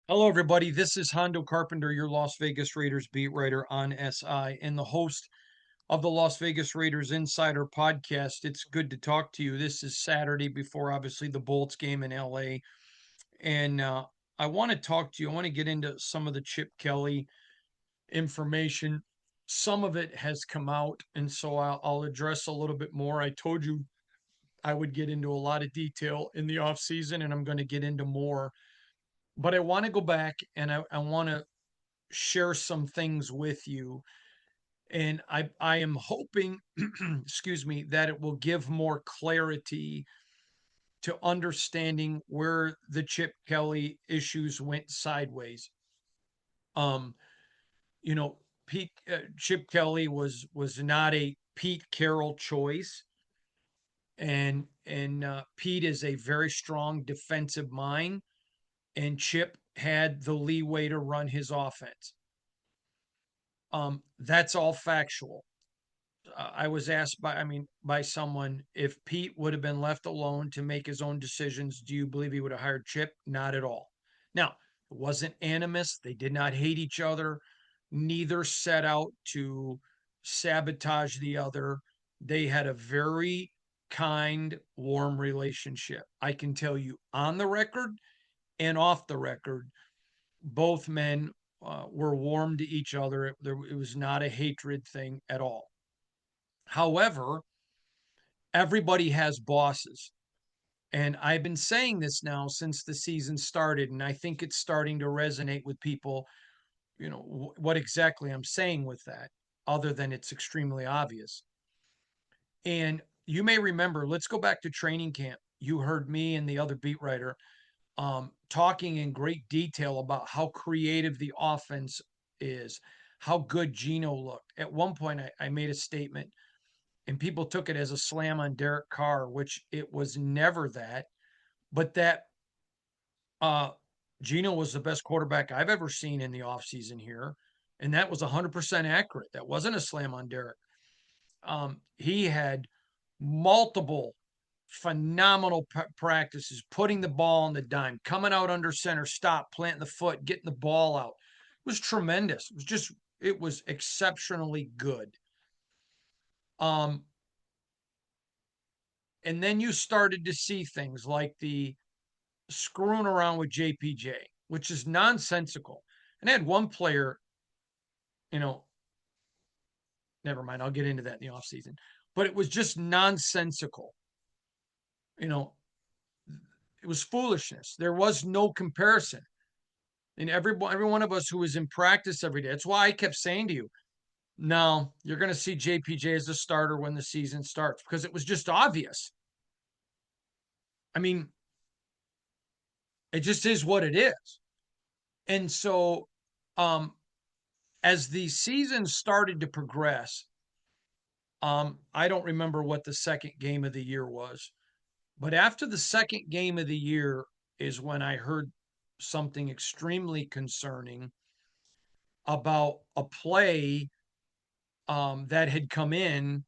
Hello, everybody. This is Hondo Carpenter, your Las Vegas Raiders beat writer on SI and the host of the Las Vegas Raiders Insider podcast. It's good to talk to you. This is Saturday before, obviously, the Bolts game in LA. And I want to talk to you. I want to get into some of the Chip Kelly information. Some of it has come out, and so I'll address a little bit more. I told you I would get into a lot of detail in the offseason, and I'm going to get into more. But I want to go back and I want to share some things with you. And I am hoping, excuse me, that it will give more clarity to understanding where the Chip Kelly issues went sideways. Um, you know, Chip Kelly was not a Pete Carroll choice, and Pete is a very strong defensive mind, and Chip had the leeway to run his offense. That's all factual. I was asked by someone if Pete would have been left alone to make his own decisions. Do you believe he would have hired Chip? Not at all. Now, it wasn't animus. They did not hate each other. Neither set out to sabotage the other. They had a very kind, warm relationship. I can tell you on the record and off the record, both men were warm to each other. It was not a hatred thing at all. However, everybody has bosses. And I've been saying this now since the season started, and I think it's starting to resonate with people, what exactly I'm saying with that, other than it's extremely obvious. And you may remember, let's go back to training camp. You heard me and the other beat writer talking in great detail about how creative the offense is, how good Gino looked. At one point, I made a statement and people took it as a slam on Derek Carr, which it was never that, but that uh, Gino was the best quarterback I've ever seen in the offseason here. And that was 100% accurate. That wasn't a slam on Derek. He had multiple phenomenal practices, putting the ball on the dime, coming out under center, stop, planting the foot, getting the ball out. It was tremendous. It was exceptionally good. Um, and then you started to see things like the screwing around with JPJ, which is nonsensical. And I had one player, you know, never mind, I'll get into that in the offseason, but it was just nonsensical. You know, it was foolishness. There was no comparison. And every one of us who was in practice every day, that's why I kept saying to you, no, you're going to see JPJ as a starter when the season starts because it was just obvious. I mean, it just is what it is. And so, um, as the season started to progress, I don't remember what the second game of the year was, but after the second game of the year is when I heard something extremely concerning about a play that had come in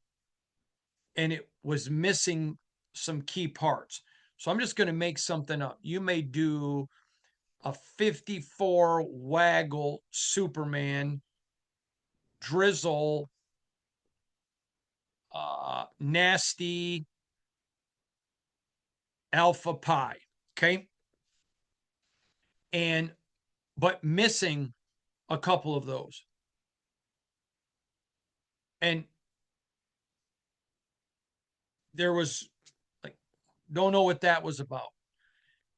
and it was missing some key parts. So I'm just going to make something up. You may do a 54 waggle Superman drizzle, nasty alpha pi. Okay. And, but missing a couple of those. And there was like, don't know what that was about.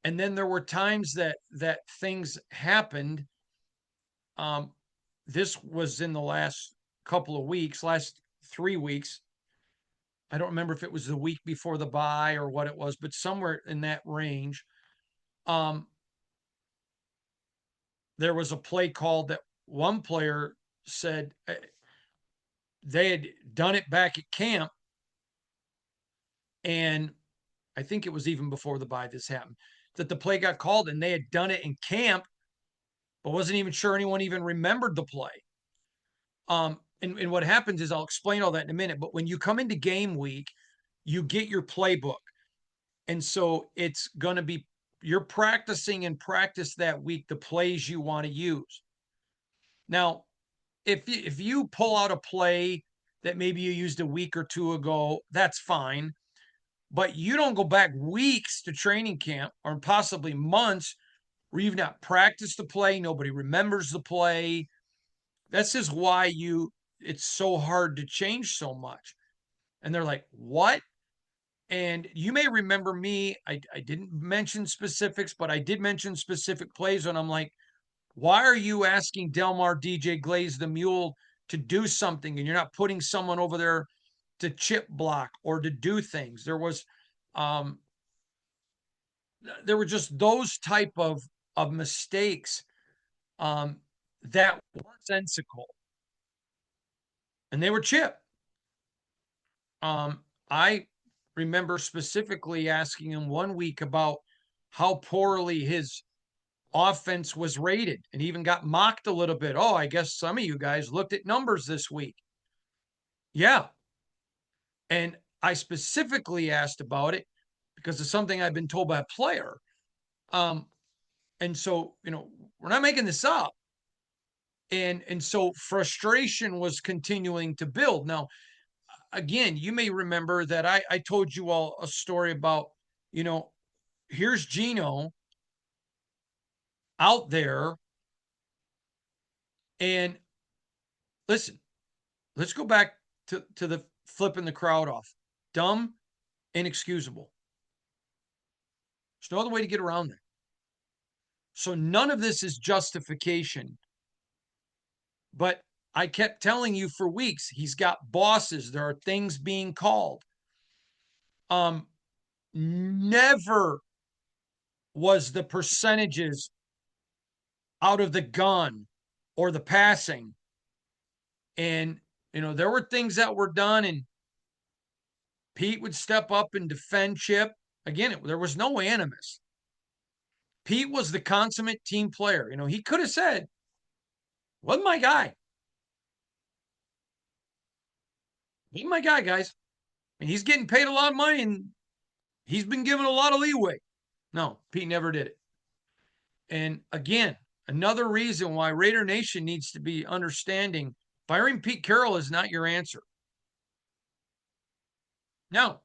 And then there were times that things happened. Um, this was in the last couple of weeks, last 3 weeks. I don't remember if it was the week before the bye or what it was, but somewhere in that range. Um, there was a play called that one player said they had done it back at camp, and I think it was even before the bye this happened, that the play got called and they had done it in camp, but wasn't even sure anyone even remembered the play. And what happens is I'll explain all that in a minute, but when you come into game week, you get your playbook. And so it's going to be, you're practicing in practice that week the plays you want to use. Now, if you pull out a play that maybe you used a week or two ago, that's fine. But you don't go back weeks to training camp or possibly months where you've not practiced the play, nobody remembers the play. That's just why it's so hard to change so much. And they're like, what? And you may remember me, I didn't mention specifics, but I did mention specific plays. And I'm like, why are you asking Delmar DJ Glaze the Mule to do something and you're not putting someone over there to chip block or to do things? Um, there were just those type of mistakes um, that were sensical, and they were chip. I remember specifically asking him one week about how poorly his offense was rated and even got mocked a little bit. Oh, I guess some of you guys looked at numbers this week. Yeah. And I specifically asked about it because it's something I've been told by a player. Um, and so, we're not making this up. And so frustration was continuing to build. Now, again, you may remember that I told you all a story about, here's Gino out there. And listen, let's go back to the flipping the crowd off. Dumb, inexcusable. There's no other way to get around that. So none of this is justification. But I kept telling you for weeks, he's got bosses. There are things being called. Never was the percentages out of the gun or the passing. And, there were things that were done, and Pete would step up and defend Chip. Again, there was no animus. Pete was the consummate team player. He could have said, wasn't my guy. He's my guy, guys. And he's getting paid a lot of money, and he's been given a lot of leeway. No, Pete never did it. And again, another reason why Raider Nation needs to be understanding firing Pete Carroll is not your answer. Now,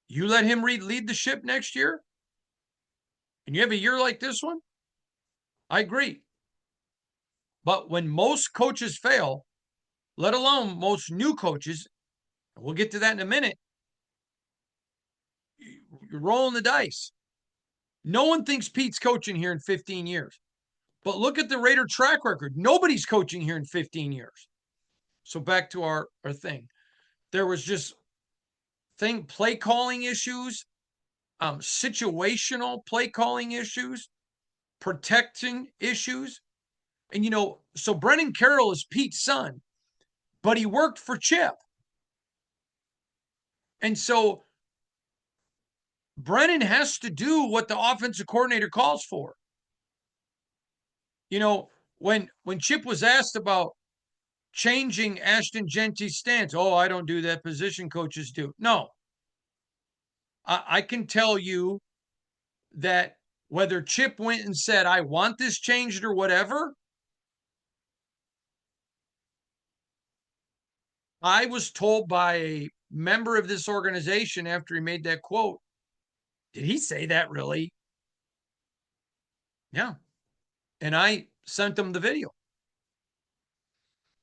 you let him lead the ship next year, and you have a year like this one, I agree. But when most coaches fail, let alone most new coaches, and we'll get to that in a minute, you're rolling the dice. No one thinks Pete's coaching here in 15 years. But look at the Raider track record. Nobody's coaching here in 15 years. So back to our thing. There was just play calling issues, situational play calling issues, protecting issues. And, so Brennan Carroll is Pete's son, but he worked for Chip. And so Brennan has to do what the offensive coordinator calls for. When Chip was asked about changing Ashton Genty's stance, oh, I don't do that. Position coaches do. No. I can tell you that whether Chip went and said, I want this changed or whatever, I was told by a member of this organization after he made that quote, did he say that really? Yeah. And I sent them the video.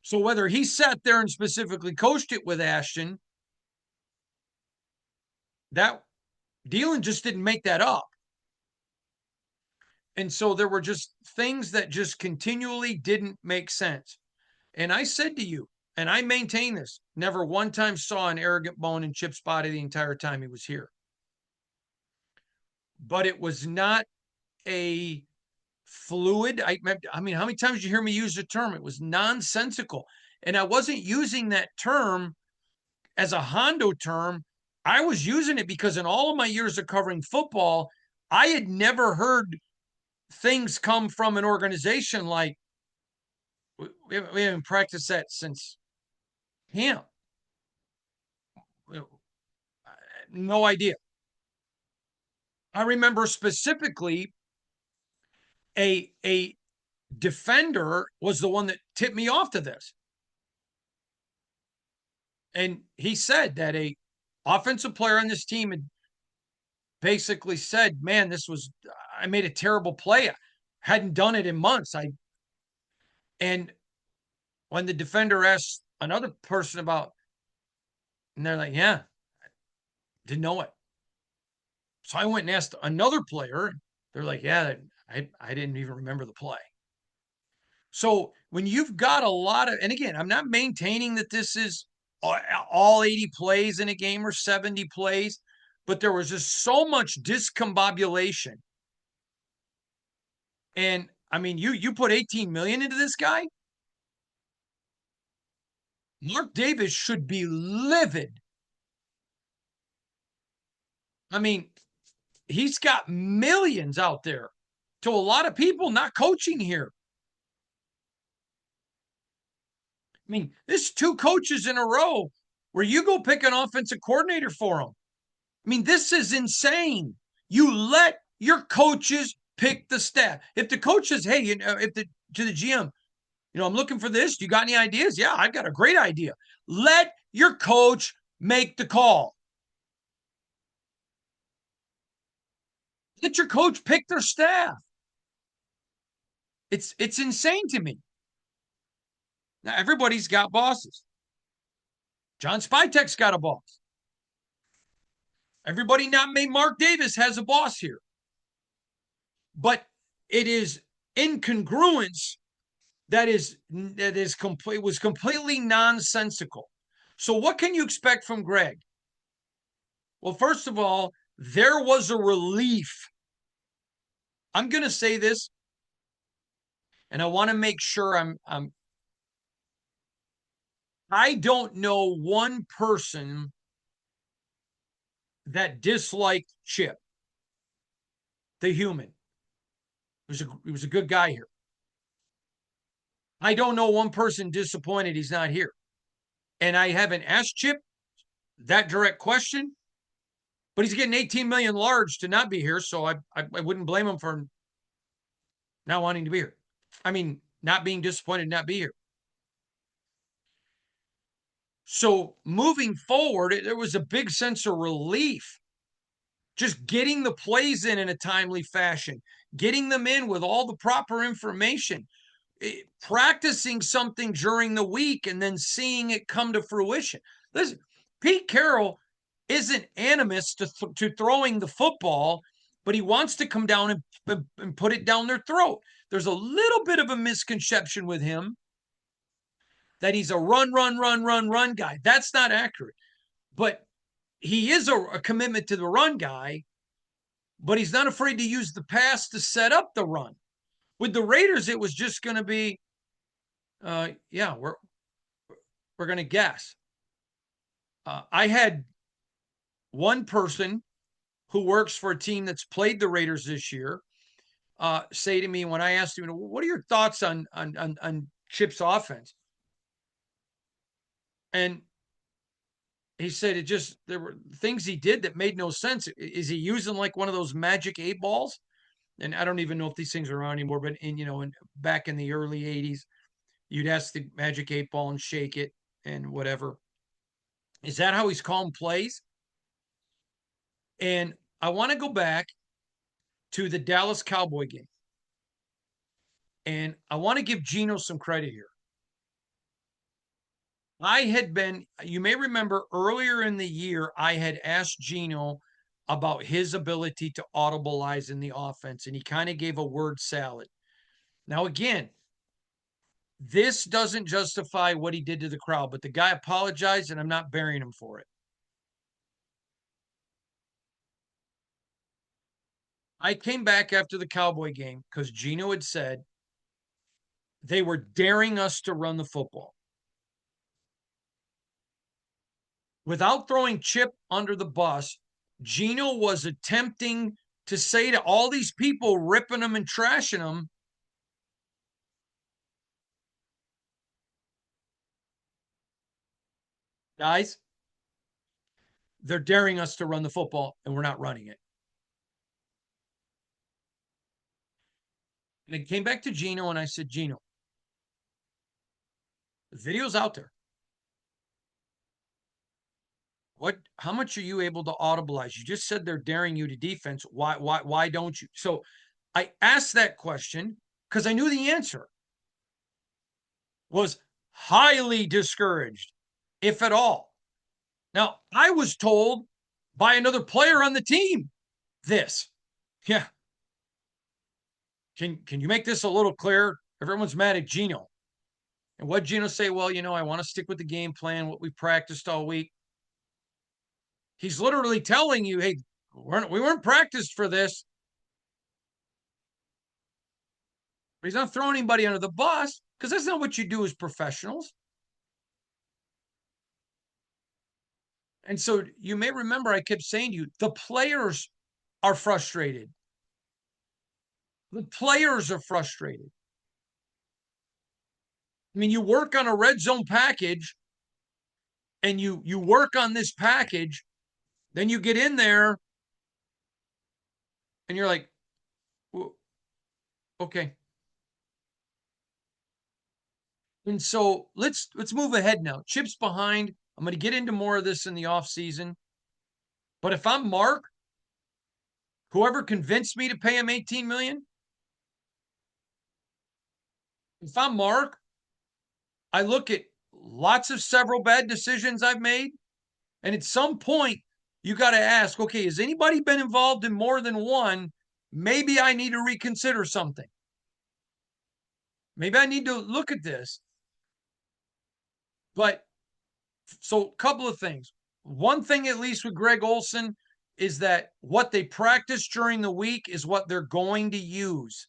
So whether he sat there and specifically coached it with Ashton, that Dealin just didn't make that up. And so there were just things that just continually didn't make sense. And I said to you, and I maintain this, never one time saw an arrogant bone in Chip's body the entire time he was here. But it was not a fluid. I mean, how many times did you hear me use the term? It was nonsensical. And I wasn't using that term as a Hondo term. I was using it because in all of my years of covering football, I had never heard things come from an organization like, we haven't practiced that since camp. No idea. I remember specifically a defender was the one that tipped me off to this. And he said that a offensive player on this team had basically said, "Man, this was I made a terrible play. I hadn't done it in months." I and when the defender asked another person about, and they're like, "Yeah, didn't know it." So I went and asked another player. And they're like, "Yeah, I didn't even remember the play." So when you've got a lot of, and again, I'm not maintaining that this is all 80 plays in a game or 70 plays, but there was just so much discombobulation. And I mean, you put 18 million into this guy. Mark Davis should be livid. I mean, he's got millions out there to a lot of people not coaching here. I mean, this is two coaches in a row where you go pick an offensive coordinator for them. I mean, this is insane. You let your coaches pick the staff. If the coach says, "Hey, if the to the GM, I'm looking for this. Do you got any ideas?" "Yeah, I've got a great idea." Let your coach make the call. Let your coach pick their staff. It's insane to me. Now everybody's got bosses. John Spytek's got a boss. Everybody not made Mark Davis has a boss here. But it is incongruence that is complete was completely nonsensical. So what can you expect from Greg? Well, first of all, there was a relief. I'm going to say this, and I want to make sure I don't know one person that disliked Chip, the human. He was a good guy here. I don't know one person disappointed he's not here. And I haven't asked Chip that direct question, but he's getting 18 million large to not be here, so I wouldn't blame him for not wanting to be here. I mean, not being disappointed not be here. So moving forward, there was a big sense of relief. Just getting the plays in a timely fashion, getting them in with all the proper information, practicing something during the week and then seeing it come to fruition. Listen, Pete Carroll isn't animus to throwing the football, but he wants to come down and put it down their throat. There's a little bit of a misconception with him that he's a run guy. That's not accurate. But he is a commitment to the run guy, but he's not afraid to use the pass to set up the run. With the Raiders, it was just going to be, yeah, we're going to guess. I had one person who works for a team that's played the Raiders this year say to me when I asked him, "What are your thoughts on Chip's offense?" And he said there were things he did that made no sense. Is he using like one of those magic 8 balls? And I don't even know if these things are around anymore, but back in the early 80s, you'd ask the magic 8 ball and shake it and whatever. Is that how he's calling plays? And I want to go back to the Dallas Cowboy game. And I want to give Geno some credit here. You may remember earlier in the year, I had asked Geno about his ability to audibilize in the offense, and he kind of gave a word salad. Now, again, this doesn't justify what he did to the crowd, but the guy apologized, and I'm not burying him for it. I came back after the Cowboy game because Geno had said they were daring us to run the football. Without throwing Chip under the bus, Geno was attempting to say to all these people ripping him and trashing him, guys, they're daring us to run the football and we're not running it. And it came back to Gino, and I said, Gino, the video's out there. How much are you able to audibilize? You just said they're daring you to defense. Why don't you? So I asked that question because I knew the answer was highly discouraged, if at all. Now, I was told by another player on the team this. Yeah. Can you make this a little clearer? Everyone's mad at Gino. And what Gino say? Well, I want to stick with the game plan, what we practiced all week. He's literally telling you, hey, we weren't practiced for this. But he's not throwing anybody under the bus because that's not what you do as professionals. And so you may remember I kept saying to you, the players are frustrated. The players are frustrated. I mean, you work on a red zone package and you work on this package, then you get in there and you're like, well, okay. And so let's move ahead now. Chips behind. I'm going to get into more of this in the off season. But if I'm Mark, whoever convinced me to pay him 18 million, if I'm Mark, I look at lots of several bad decisions I've made. And at some point, you got to ask, okay, has anybody been involved in more than one? Maybe I need to reconsider something. Maybe I need to look at this. But so, a couple of things. One thing, at least with Greg Olson, is that what they practice during the week is what they're going to use.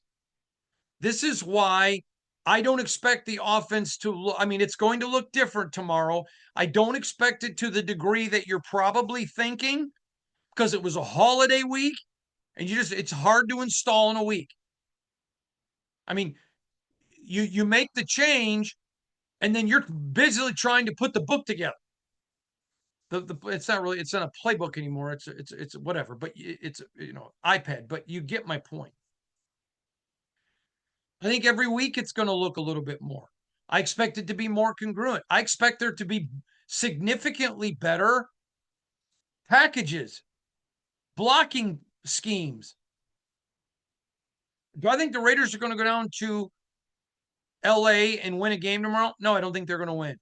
This is why I don't expect the offense to look, I mean, it's going to look different tomorrow. I don't expect it to the degree that you're probably thinking because it was a holiday week and it's hard to install in a week. I mean, you make the change and then you're busily trying to put the book together. It's not really, it's not a playbook anymore. It's whatever, but it's iPad, but you get my point. I think every week it's going to look a little bit more. I expect it to be more congruent. I expect there to be significantly better packages, blocking schemes. Do I think the Raiders are going to go down to LA and win a game tomorrow? No, I don't think they're going to win.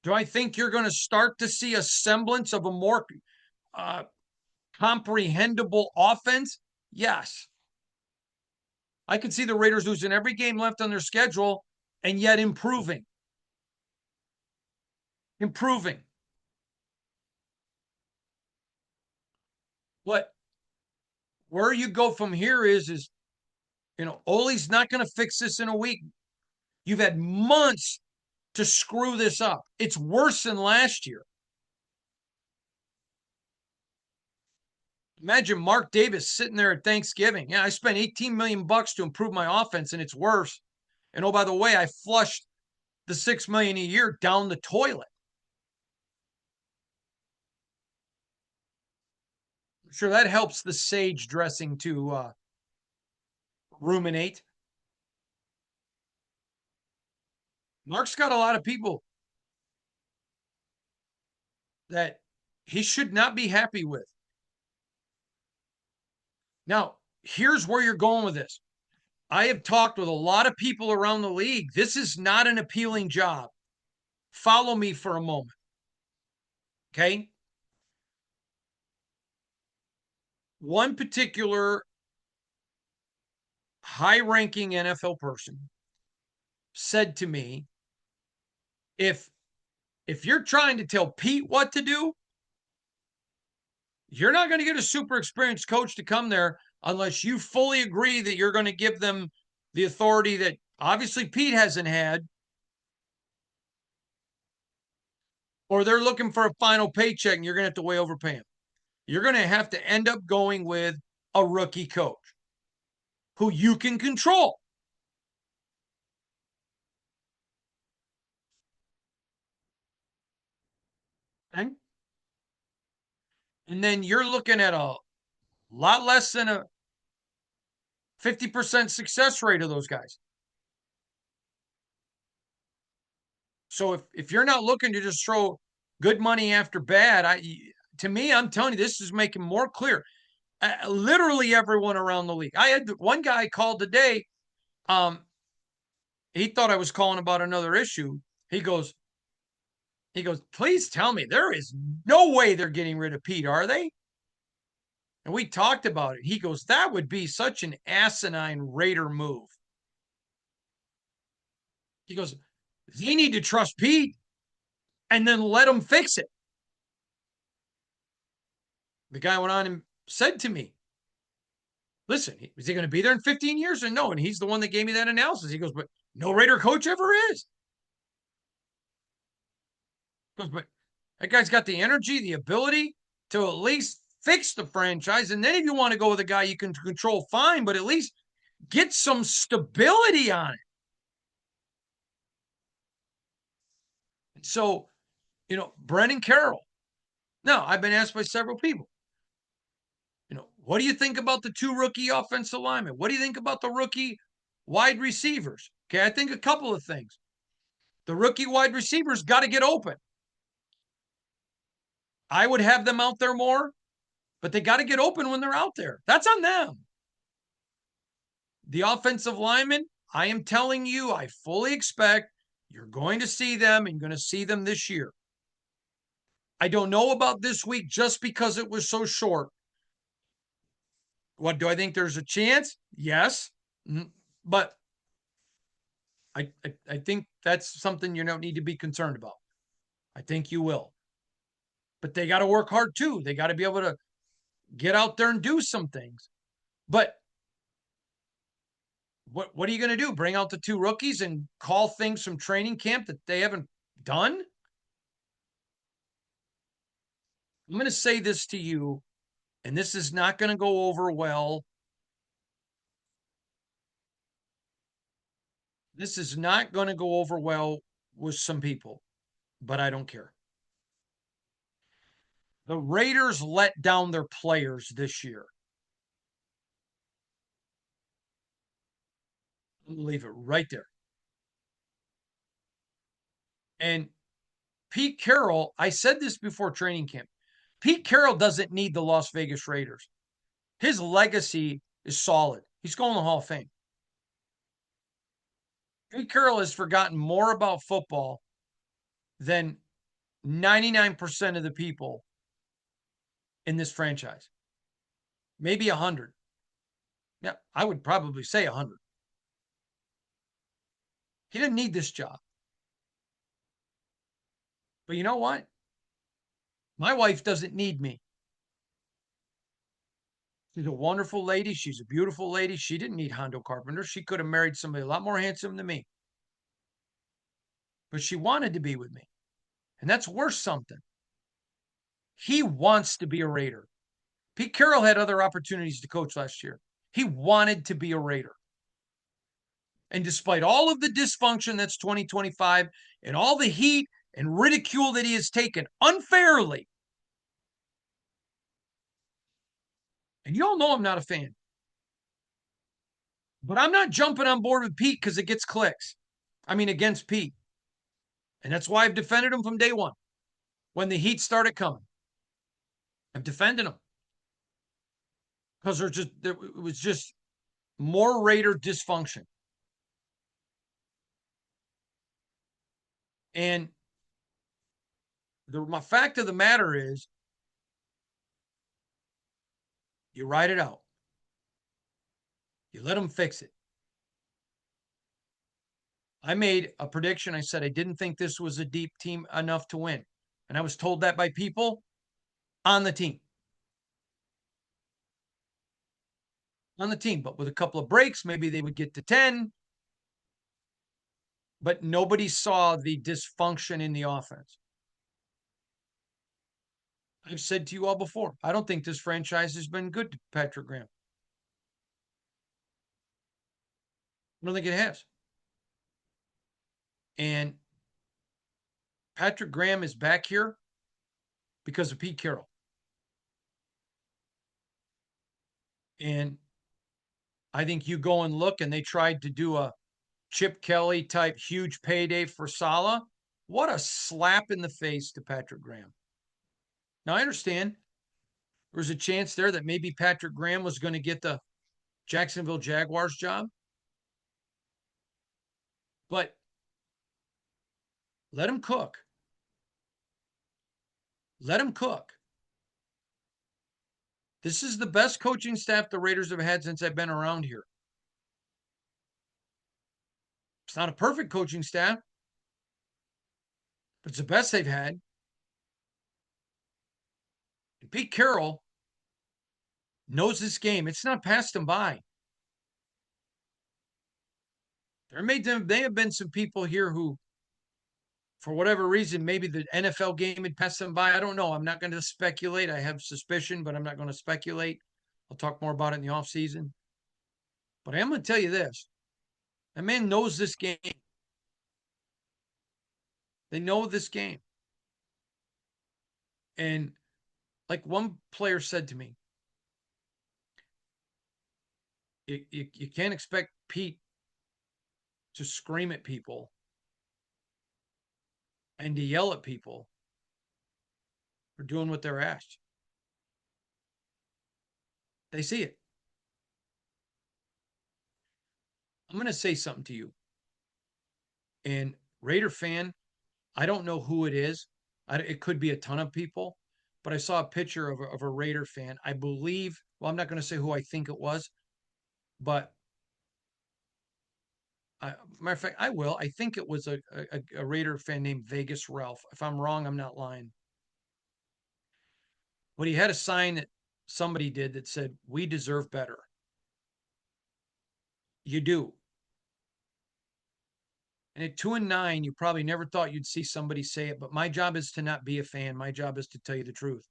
Do I think you're going to start to see a semblance of a more uh, comprehensible offense? Yes. I could see the Raiders losing every game left on their schedule and yet improving. Improving. But where you go from here is Ole's not going to fix this in a week. You've had months to screw this up. It's worse than last year. Imagine Mark Davis sitting there at Thanksgiving. Yeah, I spent 18 million bucks to improve my offense and it's worse. And oh, by the way, I flushed the 6 million a year down the toilet. I'm sure that helps the sage dressing to ruminate. Mark's got a lot of people that he should not be happy with. Now, here's where you're going with this. I have talked with a lot of people around the league. This is not an appealing job. Follow me for a moment. Okay. One particular high ranking NFL person said to me, if you're trying to tell Pete what to do, you're not going to get a super experienced coach to come there unless you fully agree that you're going to give them the authority that obviously Pete hasn't had, or they're looking for a final paycheck and you're going to have to way overpay them. You're going to have to end up going with a rookie coach who you can control. Okay? And then you're looking at a lot less than 50% success rate of those guys. So if you're not looking to just throw good money after bad, to me, I'm telling you, this is making more clear. Literally everyone around the league. I had one guy called today. Um, he thought I was calling about another issue. He goes, please tell me there is no way they're getting rid of Pete, are they? And we talked about it. He goes, that would be such an asinine Raider move. He goes, they need to trust Pete and then let him fix it. The guy went on and said to me, listen, is he going to be there in 15 years or no? And he's the one that gave me that analysis. He goes, but no Raider coach ever is. He goes, but that guy's got the energy, the ability to at least fix the franchise. And then if you want to go with a guy you can control, fine, but at least get some stability on it. So, Brennan Carroll. Now, I've been asked by several people, what do you think about the two rookie offensive linemen? What do you think about the rookie wide receivers? Okay, I think a couple of things. The rookie wide receivers got to get open. I would have them out there more, but they got to get open when they're out there. That's on them. The offensive linemen, I am telling you, I fully expect you're going to see them and you're going to see them this year. I don't know about this week just because it was so short. What do I think there's a chance? Yes. But I think that's something you don't need to be concerned about. I think you will. But they got to work hard too. They got to be able to get out there and do some things. But what are you going to do? Bring out the two rookies and call things from training camp that they haven't done? I'm going to say this to you, and this is not going to go over well. This is not going to go over well with some people, but I don't care. The Raiders let down their players this year. Leave it right there. And Pete Carroll, I said this before training camp. Pete Carroll doesn't need the Las Vegas Raiders. His legacy is solid. He's going to the Hall of Fame. Pete Carroll has forgotten more about football than 99% of the people in this franchise. Maybe 100. Yeah, I would probably say 100. He didn't need this job. But you know what? My wife doesn't need me. She's a wonderful lady. She's a beautiful lady. She didn't need Hondo Carpenter. She could have married somebody a lot more handsome than me. But she wanted to be with me. And that's worth something. He wants to be a Raider. Pete Carroll had other opportunities to coach last year. He wanted to be a Raider. And despite all of the dysfunction that's 2025 and all the heat and ridicule that he has taken unfairly, and you all know I'm not a fan, but I'm not jumping on board with Pete because it gets clicks. I mean, against Pete. And that's why I've defended him from day one when the heat started coming. I've defended him because it was just more Raider dysfunction. And my fact of the matter is, you ride it out. You let them fix it. I made a prediction. I said I didn't think this was a deep team enough to win. And I was told that by people on the team. On the team, but with a couple of breaks, maybe they would get to 10. But nobody saw the dysfunction in the offense. I've said to you all before, I don't think this franchise has been good to Patrick Graham. I don't think it has. And Patrick Graham is back here because of Pete Carroll. And I think you go and look, and they tried to do a Chip Kelly type huge payday for Salah. What a slap in the face to Patrick Graham. Now, I understand there's a chance there that maybe Patrick Graham was going to get the Jacksonville Jaguars job, but let him cook. Let him cook. This is the best coaching staff the Raiders have had since I've been around here. It's not a perfect coaching staff, but it's the best they've had. And Pete Carroll knows this game. It's not passed him by. There have been some people here who, for whatever reason, maybe the NFL game had passed them by. I don't know. I'm not going to speculate. I have suspicion, but I'm not going to speculate. I'll talk more about it in the offseason. But I am going to tell you this. That man knows this game. They know this game. And like one player said to me, you can't expect Pete to scream at people and to yell at people for doing what they're asked. They see it. I'm going to say something to you. And Raider fan, I don't know who it is. It could be a ton of people, but I saw a picture of a Raider fan. I believe, well, I'm not going to say who I think it was, but matter of fact, I will. I think it was a Raider fan named Vegas Ralph. If I'm wrong, I'm not lying. But he had a sign that somebody did that said, "We deserve better." You do. And at 2-9, you probably never thought you'd see somebody say it, but my job is to not be a fan. My job is to tell you the truth.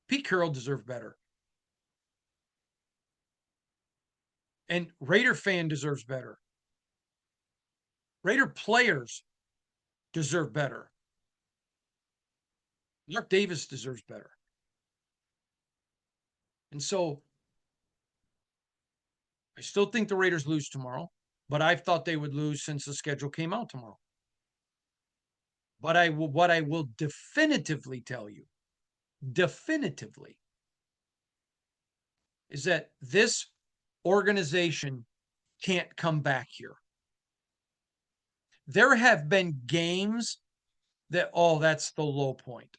Pete Carroll deserved better. And Raider fan deserves better. Raider players deserve better. Mark Davis deserves better. And so I still think the Raiders lose tomorrow, but I've thought they would lose since the schedule came out tomorrow. But what I will definitively tell you, definitively, is that this organization can't come back here. There have been games that, oh, that's the low point.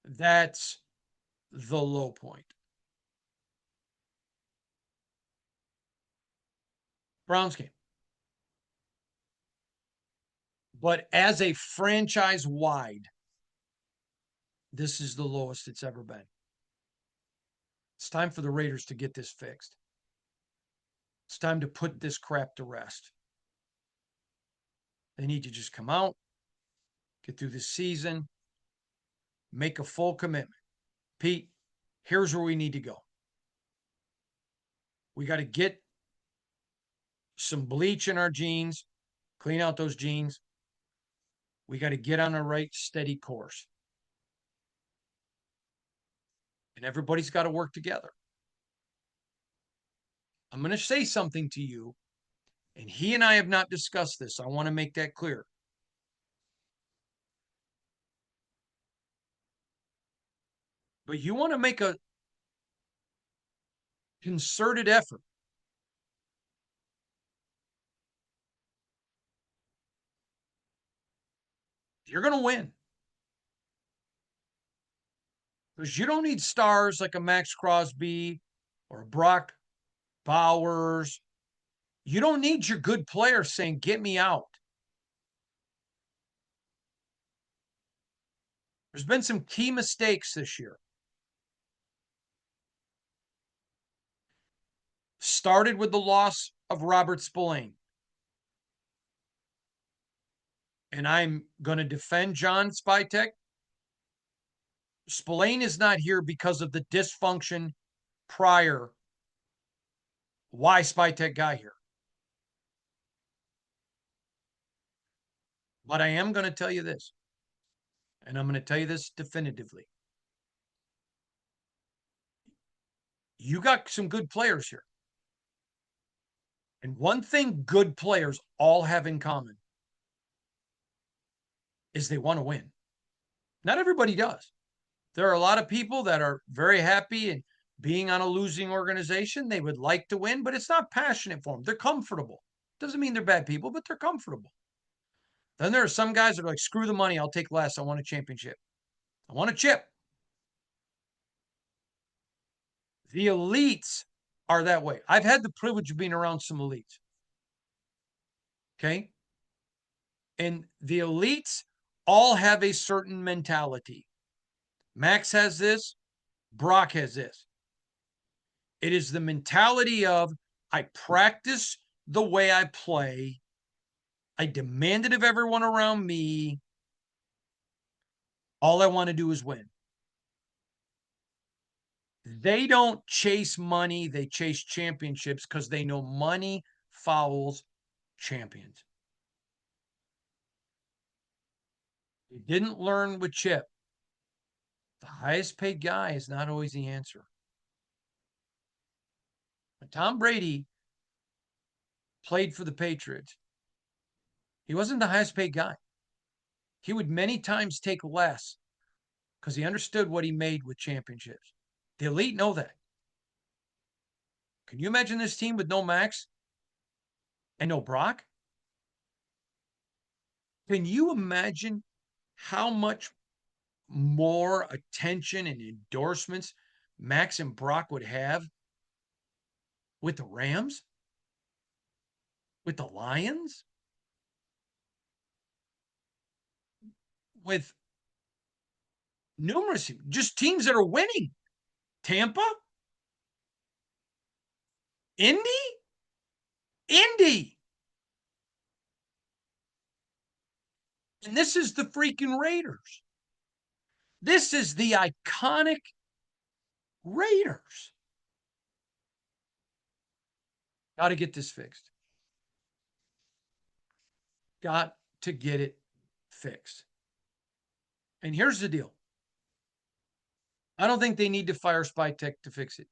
That's the low point. Browns game. But as a franchise wide, this is the lowest it's ever been. It's time for the Raiders to get this fixed. It's time to put this crap to rest. They need to just come out, get through this season, make a full commitment. Pete, here's where we need to go. We got to get some bleach in our jeans, clean out those jeans. We got to get on a right, steady course. And everybody's got to work together. I'm going to say something to you, and he and I have not discussed this. I want to make that clear. But you want to make a concerted effort. You're going to win. Because you don't need stars like a Max Crosby or a Brock Bowers. You don't need your good players saying, "Get me out." There's been some key mistakes this year. Started with the loss of Robert Spillane. And I'm going to defend John Spytek. Spillane is not here because of the dysfunction prior why Spytek got here. But I am going to tell you this, and I'm going to tell you this definitively. You got some good players here. And one thing good players all have in common is they want to win. Not everybody does. There are a lot of people that are very happy and being on a losing organization. They would like to win, but it's not passionate for them. They're comfortable. Doesn't mean they're bad people, but they're comfortable. Then there are some guys that are like, screw the money. I'll take less. I want a championship. I want a chip. The elites are that way. I've had the privilege of being around some elites. Okay. And the elites all have a certain mentality. Max has this, Brock has this. It is the mentality of I practice the way I play. I demand it of everyone around me. All I want to do is win. They don't chase money, they chase championships because they know money follows champions. They didn't learn with Chip. The highest paid guy is not always the answer. When Tom Brady played for the Patriots, he wasn't the highest paid guy. He would many times take less because he understood what he made with championships. The elite know that. Can you imagine this team with no Max and no Brock? Can you imagine how much more attention and endorsements Max and Brock would have with the Rams, with the Lions, with numerous just teams that are winning? Tampa, Indy, Indy. And this is the freaking Raiders. This is the iconic Raiders. Got to get this fixed. Got to get it fixed. And here's the deal. I don't think they need to fire Spytek to fix it.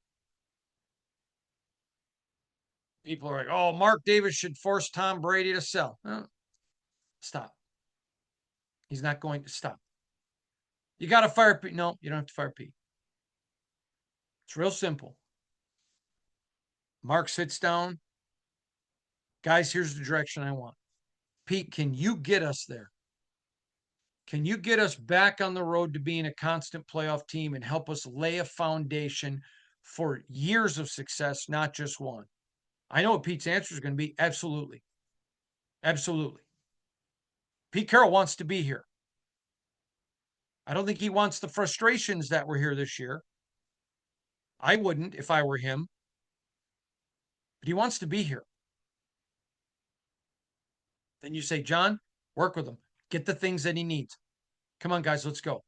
People are like, oh, Mark Davis should force Tom Brady to sell. Stop. He's not going to stop. You got to fire Pete. No, you don't have to fire Pete. It's real simple. Mark sits down. Guys, here's the direction I want. Pete, can you get us there? Can you get us back on the road to being a constant playoff team and help us lay a foundation for years of success, not just one? I know what Pete's answer is going to be. Absolutely. Absolutely. Pete Carroll wants to be here. I don't think he wants the frustrations that were here this year. I wouldn't if I were him, but he wants to be here. Then you say, John, work with him. Get the things that he needs. Come on, guys, let's go.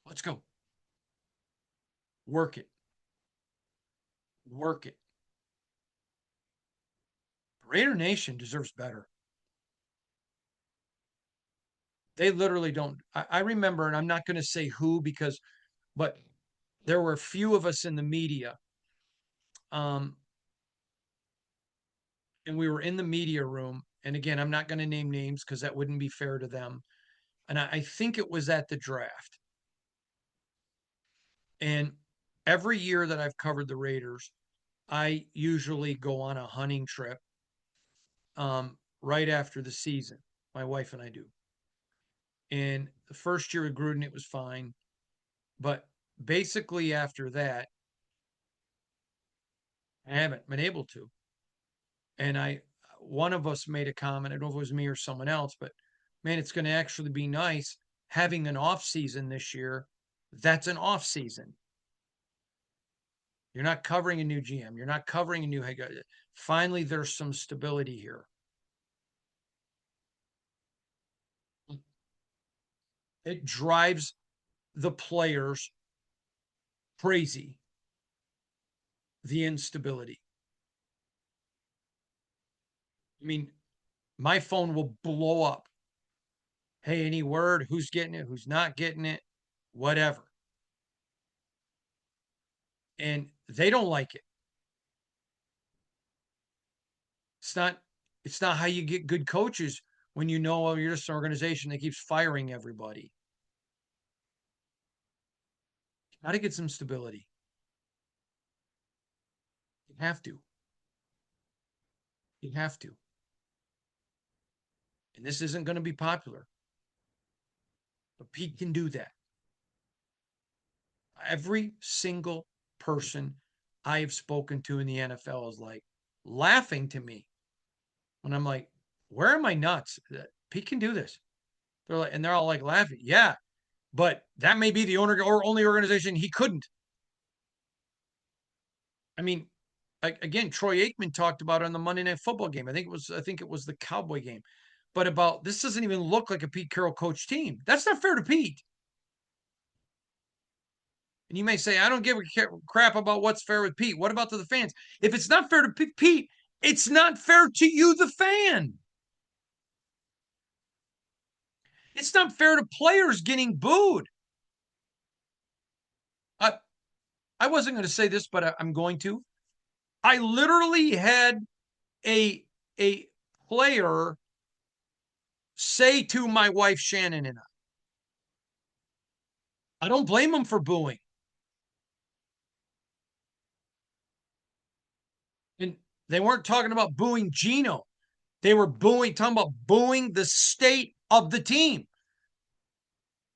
Let's go. Work it. Work it. Raider Nation deserves better. They literally don't. I remember, and I'm not going to say who but there were a few of us in the media. And we were in the media room. And again, I'm not going to name names because that wouldn't be fair to them. And I think it was at the draft. And every year that I've covered the Raiders, I usually go on a hunting trip right after the season. My wife and I do. And the first year with Gruden, it was fine. But basically, after that, I haven't been able to. And one of us made a comment. I don't know if it was me or someone else, but man, it's going to actually be nice having an off season this year. That's an off season. You're not covering a new GM. You're not covering a new head coach. Finally, there's some stability here. It drives the players crazy, the instability. I mean, my phone will blow up. Hey, any word? Who's getting it? Who's not getting it? Whatever. And they don't like it. It's not it's not how you get good coaches when you know, oh, you're just an organization that keeps firing everybody. You got to get some stability. You have to. You have to. And this isn't going to be popular, but Pete can do that. Every single person I have spoken to in the NFL is like laughing to me when I'm like, where are my nuts? Pete can do this. They're like, and they're all like laughing. Yeah, but that may be the owner or only organization he couldn't. I mean, again, Troy Aikman talked about it on the Monday Night Football game. I think it was the Cowboy game, but about this doesn't even look like a Pete Carroll coach team. That's not fair to Pete. And you may say, I don't give a crap about what's fair with Pete. What about to the fans? If it's not fair to Pete, it's not fair to you, the fan. It's not fair to players getting booed. I, I wasn't going to say this, but I'm going to. I literally had a a player say to my wife Shannon and I don't blame him for booing. And they weren't talking about booing Gino. They were talking about booing the state of the team.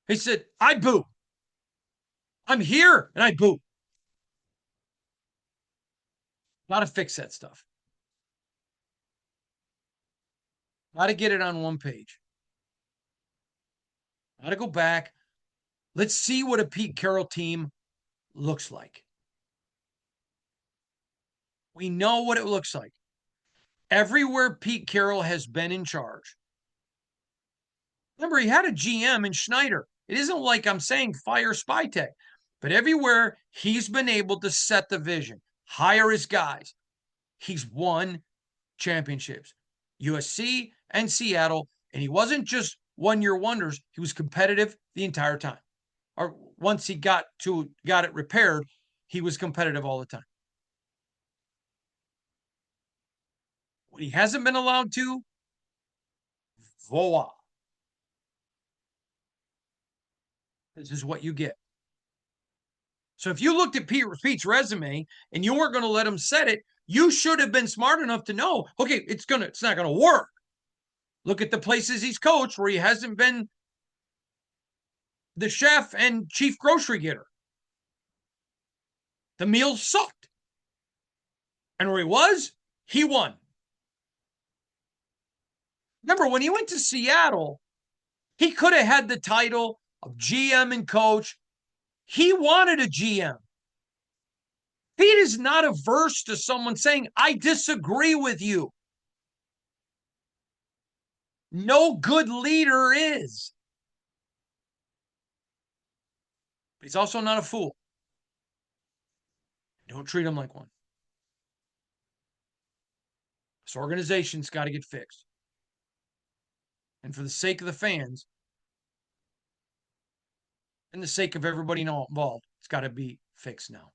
He said, I boo. I'm here and I boo. Got to fix that stuff. Got to get it on one page. Got to go back. Let's see what a Pete Carroll team looks like. We know what it looks like. Everywhere Pete Carroll has been in charge. Remember, he had a GM in Schneider. It isn't like I'm saying fire Spytech, but everywhere he's been able to set the vision, hire his guys, he's won championships. USC and Seattle, and he wasn't just 1 year wonders. He was competitive the entire time. Or once he got it repaired, he was competitive all the time. What he hasn't been allowed to, voila. This is what you get. So if you looked at Pete's resume and you weren't going to let him set it, you should have been smart enough to know, okay, it's not going to work. Look at the places he's coached where he hasn't been the chef and chief grocery getter. The meals sucked. And where he won. Remember, when he went to Seattle, he could have had the title of GM and coach. He wanted a GM. Pete is not averse to someone saying, I disagree with you. No good leader is. But he's also not a fool. Don't treat him like one. This organization's got to get fixed. And for the sake of the fans and the sake of everybody involved, it's got to be fixed now.